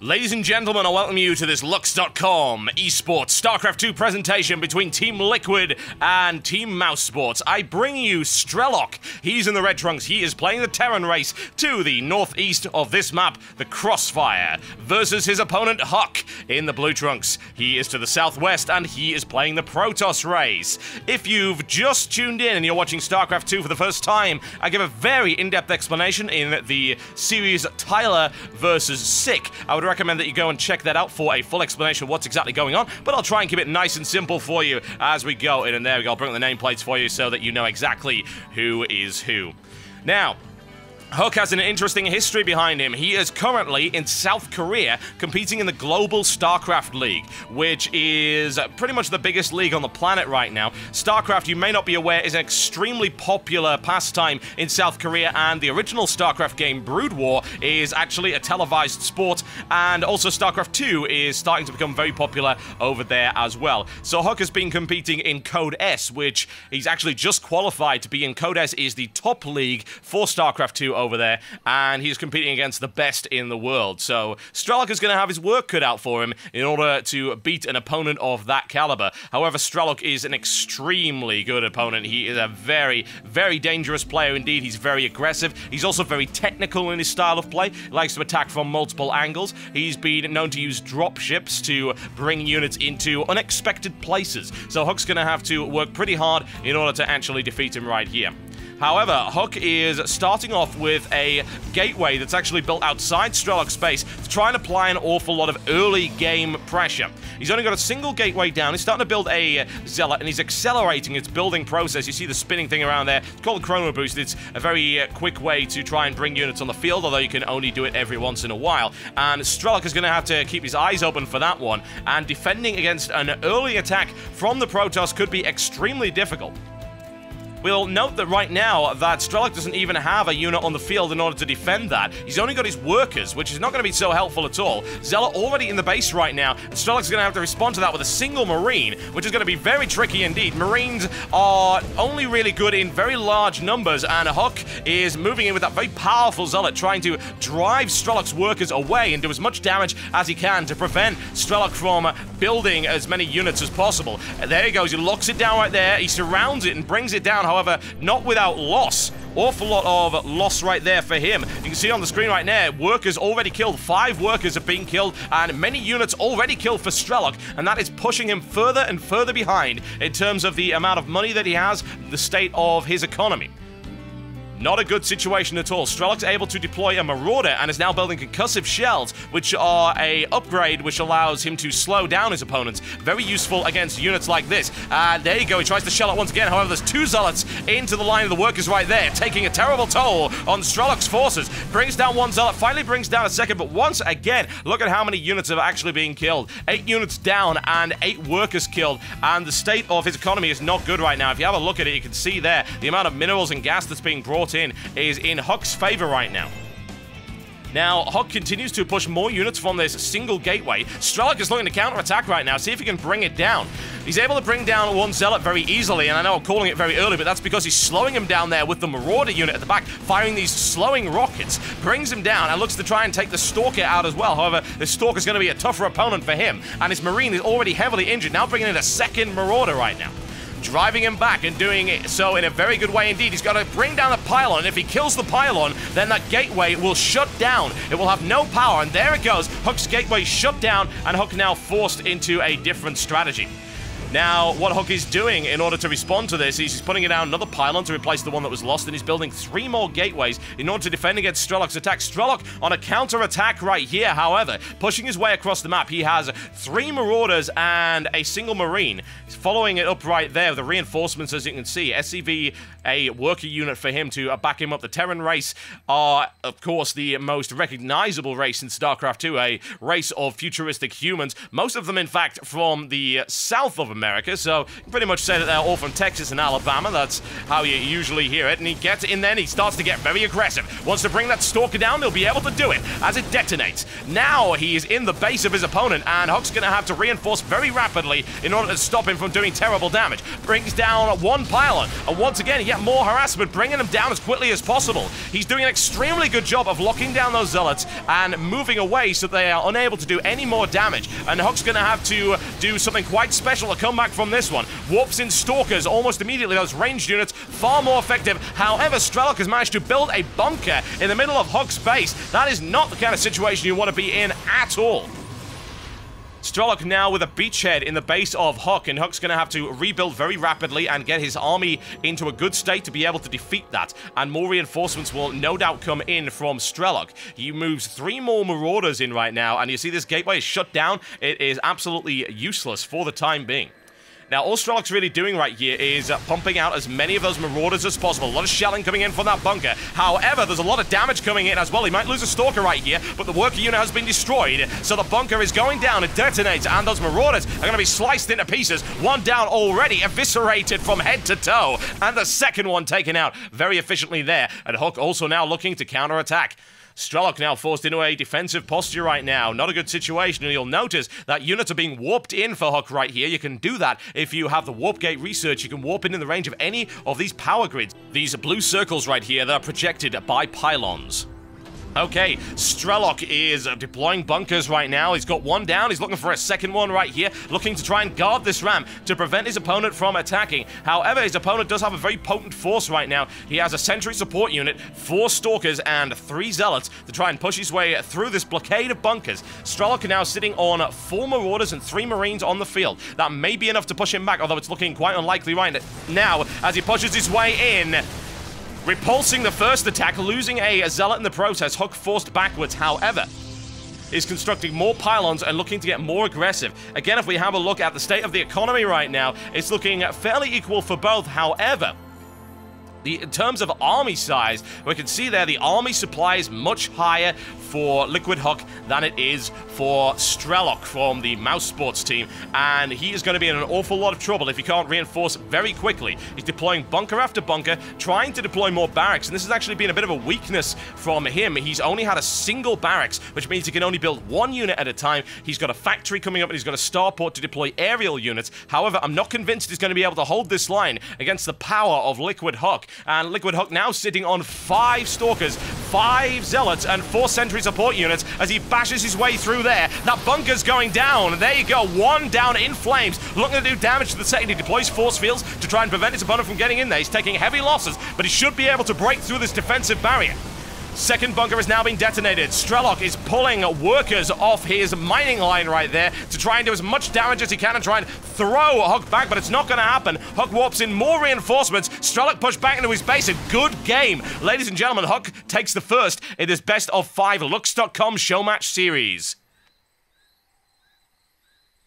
Ladies and gentlemen, I welcome you to this Lux.com esports StarCraft 2 presentation between Team Liquid and Team Mousesports. I bring you Strelok. He's in the red trunks. He is playing the Terran race to the northeast of this map, the Crossfire, versus his opponent HuK in the blue trunks. He is to the southwest and he is playing the Protoss race. If you've just tuned in and you're watching StarCraft 2 for the first time, I give a very in-depth explanation in the series Tyler versus Syck. I would recommend that you go and check that out for a full explanation of what's exactly going on, but I'll try and keep it nice and simple for you as we go in. And there we go, I'll bring up the nameplates for you so that you know exactly who is who. Now, HuK has an interesting history behind him. He is currently in South Korea competing in the Global StarCraft League, which is pretty much the biggest league on the planet right now. StarCraft, you may not be aware, is an extremely popular pastime in South Korea, and the original StarCraft game, Brood War, is actually a televised sport, and also StarCraft 2 is starting to become very popular over there as well. So HuK has been competing in Code S, which he's actually just qualified to be in. Code S is the top league for StarCraft 2 over there, and he's competing against the best in the world. So Strelok is going to have his work cut out for him in order to beat an opponent of that caliber. However, Strelok is an extremely good opponent. He is a very, very dangerous player indeed. He's very aggressive. He's also very technical in his style of play. He likes to attack from multiple angles. He's been known to use drop ships to bring units into unexpected places. So HuK's going to have to work pretty hard in order to actually defeat him right here. However, HuK is starting off with a gateway that's actually built outside Strelok's base to try and apply an awful lot of early game pressure. He's only got a single gateway down. He's starting to build a Zealot, and he's accelerating its building process. You see the spinning thing around there. It's called Chrono Boost. It's a very quick way to try and bring units on the field, although you can only do it every once in a while. And Strelok is going to have to keep his eyes open for that one, and defending against an early attack from the Protoss could be extremely difficult. We'll note that right now that Strelok doesn't even have a unit on the field in order to defend that. He's only got his workers, which is not going to be so helpful at all. Zealot already in the base right now, and Strelok's going to have to respond to that with a single Marine, which is going to be very tricky indeed. Marines are only really good in very large numbers, and HuK is moving in with that very powerful Zealot, trying to drive Strelok's workers away and do as much damage as he can to prevent Strelok from building as many units as possible. And there he goes, he locks it down right there, he surrounds it and brings it down, however, not without loss. Awful lot of loss right there for him. You can see on the screen right now, workers already killed. 5 workers have been killed, and many units already killed for Strelok, and that is pushing him further and further behind in terms of the amount of money that he has, the state of his economy. Not a good situation at all. Strelok's able to deploy a Marauder and is now building concussive shells, which are a upgrade which allows him to slow down his opponents. Very useful against units like this. There you go, he tries to shell it once again. However, there's 2 Zealots into the line of the workers right there, taking a terrible toll on Strelok's forces. Brings down 1 Zealot, finally brings down a second, but once again, look at how many units have actually been killed. 8 units down and 8 workers killed, and the state of his economy is not good right now. If you have a look at it, you can see there, the amount of minerals and gas that's being brought in is in HuK's favor right now. Now, HuK continues to push more units from this single gateway. Strelok is looking to counterattack right now, see if he can bring it down. He's able to bring down 1 Zealot very easily, and I know I'm calling it very early, but that's because he's slowing him down there with the Marauder unit at the back, firing these slowing rockets. Brings him down and looks to try and take the Stalker out as well. However, the Stalker is going to be a tougher opponent for him, and his Marine is already heavily injured, now bringing in a second Marauder right now. Driving him back and doing it so in a very good way indeed. He's got to bring down the pylon, and if he kills the pylon, then that gateway will shut down. It will have no power, and there it goes. HuK's gateway shut down, and HuK now forced into a different strategy. Now, what HuK is doing in order to respond to this is he's putting down another pylon to replace the one that was lost, and he's building 3 more gateways in order to defend against Strelok's attack. Strelok on a counter-attack right here, however, pushing his way across the map. He has 3 Marauders and a single Marine. He's following it up right there. The reinforcements, as you can see, SCV, a worker unit for him to back him up. The Terran race are, of course, the most recognizable race in StarCraft 2, a race of futuristic humans, most of them, in fact, from the south of America. America, so you can pretty much say that they're all from Texas and Alabama. That's how you usually hear it. And he gets in there and he starts to get very aggressive. Wants to bring that Stalker down. He'll be able to do it as it detonates. Now he is in the base of his opponent, and HuK's going to have to reinforce very rapidly in order to stop him from doing terrible damage. Brings down one pylon, and once again, yet more harassment, bringing him down as quickly as possible. He's doing an extremely good job of locking down those zealots and moving away so they are unable to do any more damage. And HuK's going to have to do something quite special to come back from this one. Warps in Stalkers almost immediately. Those ranged units far more effective. However, Strelok has managed to build a bunker in the middle of HuK's base. That is not the kind of situation you want to be in at all. Strelok now with a beachhead in the base of HuK, and HuK's going to have to rebuild very rapidly and get his army into a good state to be able to defeat that. And more reinforcements will no doubt come in from Strelok. He moves 3 more Marauders in right now, and you see this gateway is shut down. It is absolutely useless for the time being. Now, all Strelok's really doing right here is pumping out as many of those Marauders as possible. A lot of shelling coming in from that bunker. However, there's a lot of damage coming in as well. He might lose a Stalker right here, but the worker unit has been destroyed. So the bunker is going down. It detonates, and those Marauders are going to be sliced into pieces. One down already, eviscerated from head to toe. And the second one taken out very efficiently there. And HuK also now looking to counterattack. Strelok now forced into a defensive posture right now. Not a good situation, and you'll notice that units are being warped in for HuK right here. You can do that if you have the warp gate research. You can warp in the range of any of these power grids. These blue circles right here that are projected by pylons. Okay, Strelok is deploying bunkers right now. He's got one down. He's looking for a second one right here, looking to try and guard this ramp to prevent his opponent from attacking. However, his opponent does have a very potent force right now. He has a sentry support unit, 4 Stalkers, and 3 Zealots to try and push his way through this blockade of bunkers. Strelok now sitting on 4 Marauders and 3 Marines on the field. That may be enough to push him back, although it's looking quite unlikely right now as he pushes his way in. Repulsing the first attack, losing a Zealot in the process. HuK forced backwards, however, is constructing more pylons and looking to get more aggressive. Again, if we have a look at the state of the economy right now, it's looking fairly equal for both. However, in terms of army size, we can see there the army supply is much higher for LiquidHuK than it is for Strelok from the Mousesports team, and he is going to be in an awful lot of trouble if he can't reinforce very quickly. He's deploying bunker after bunker, trying to deploy more barracks, and this has actually been a bit of a weakness from him. He's only had a single barracks, which means he can only build 1 unit at a time. He's got a factory coming up, and he's got a starport to deploy aerial units. However, I'm not convinced he's going to be able to hold this line against the power of LiquidHuK. And LiquidHuK now sitting on 5 Stalkers, 5 Zealots, and 4 Sentry support units as he bashes his way through there. That bunker's going down. There you go. 1 down in flames. Looking to do damage to the second. He deploys force fields to try and prevent his opponent from getting in there. He's taking heavy losses, but he should be able to break through this defensive barrier. Second bunker is now being detonated. Strelok is pulling workers off his mining line right there to try and do as much damage as he can and try and throw HuK back, but it's not going to happen. HuK warps in more reinforcements. Strelok pushed back into his base. A good game. Ladies and gentlemen, HuK takes the first in this best of 5 Lux.com show match series.